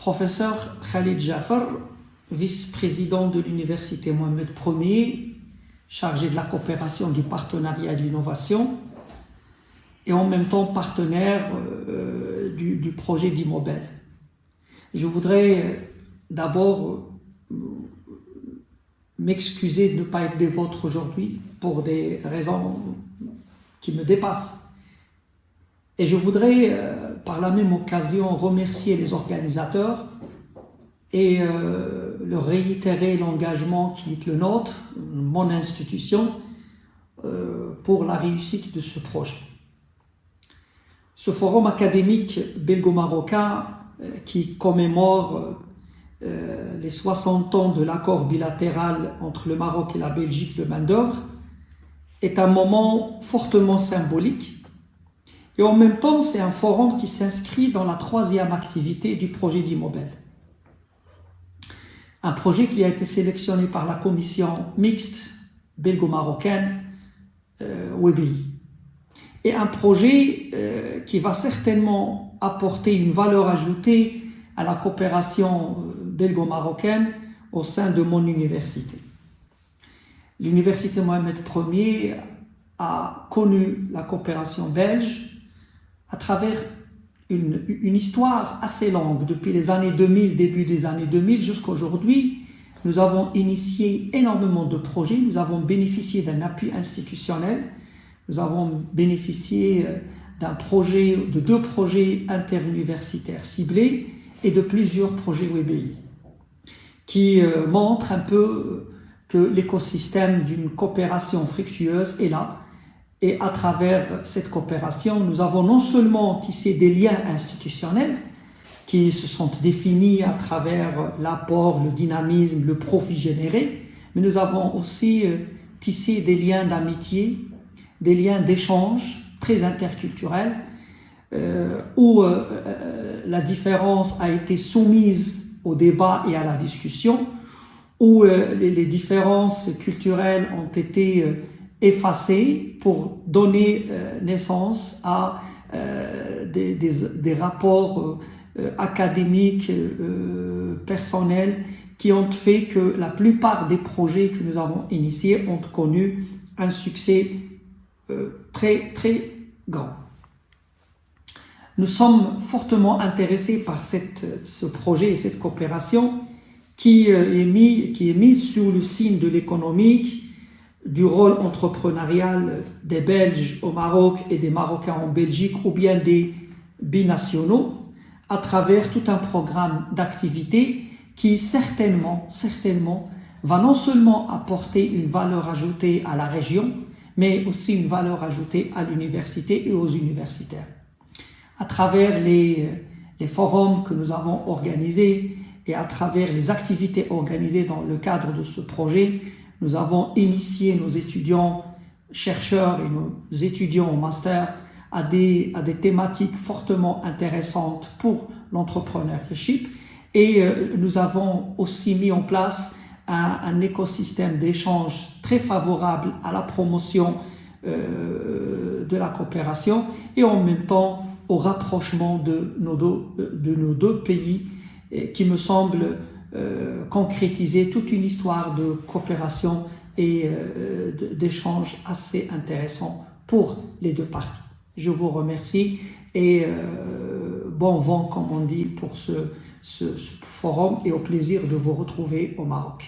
Professeur Khalid Jafar, vice-président de l'Université Mohamed Ier, chargé de la coopération, du partenariat et de l'innovation, et en même temps partenaire du projet d'Immobel. Je voudrais d'abord m'excuser de ne pas être des vôtres aujourd'hui pour des raisons qui me dépassent. Et je voudrais par la même occasion remercier les organisateurs et leur réitérer l'engagement qui est le nôtre, mon institution, pour la réussite de ce projet. Ce forum académique belgo-marocain qui commémore les 60 ans de l'accord bilatéral entre le Maroc et la Belgique de main-d'œuvre est un moment fortement symbolique et en même temps c'est un forum qui s'inscrit dans la troisième activité du projet d'Immobel. Un projet qui a été sélectionné par la commission mixte belgo-marocaine WBI. Et un projet qui va certainement apporter une valeur ajoutée à la coopération belgo-marocaine au sein de mon université. L'université Mohamed Ier a connu la coopération belge à travers une histoire assez longue, depuis les années 2000, début des années 2000 jusqu'à aujourd'hui. Nous avons initié énormément de projets, nous avons bénéficié d'un appui institutionnel, nous avons bénéficié de 2 projets interuniversitaires ciblés et de plusieurs projets WBI qui montrent un peu que l'écosystème d'une coopération fructueuse est là. Et à travers cette coopération, nous avons non seulement tissé des liens institutionnels qui se sont définis à travers l'apport, le dynamisme, le profit généré, mais nous avons aussi tissé des liens d'amitié, des liens d'échange très interculturels, où la différence a été soumise au débat et à la discussion, où les différences culturelles ont été effacées pour donner naissance à des rapports académiques, personnels, qui ont fait que la plupart des projets que nous avons initiés ont connu un succès très grand. Nous sommes fortement intéressés par ce projet et cette coopération qui est mise sous le signe de l'économique, du rôle entrepreneurial des Belges au Maroc et des Marocains en Belgique, ou bien des binationaux, à travers tout un programme d'activités qui certainement va non seulement apporter une valeur ajoutée à la région, mais aussi une valeur ajoutée à l'université et aux universitaires. À travers les forums que nous avons organisés et à travers les activités organisées dans le cadre de ce projet, nous avons initié nos étudiants chercheurs et nos étudiants en master à des thématiques fortement intéressantes pour l'entrepreneurship, et nous avons aussi mis en place un écosystème d'échange très favorable à la promotion de la coopération et en même temps au rapprochement de nos deux pays, qui me semble concrétiser toute une histoire de coopération et d'échange assez intéressant pour les 2 parties. Je vous remercie et bon vent, comme on dit, pour ce forum, et au plaisir de vous retrouver au Maroc.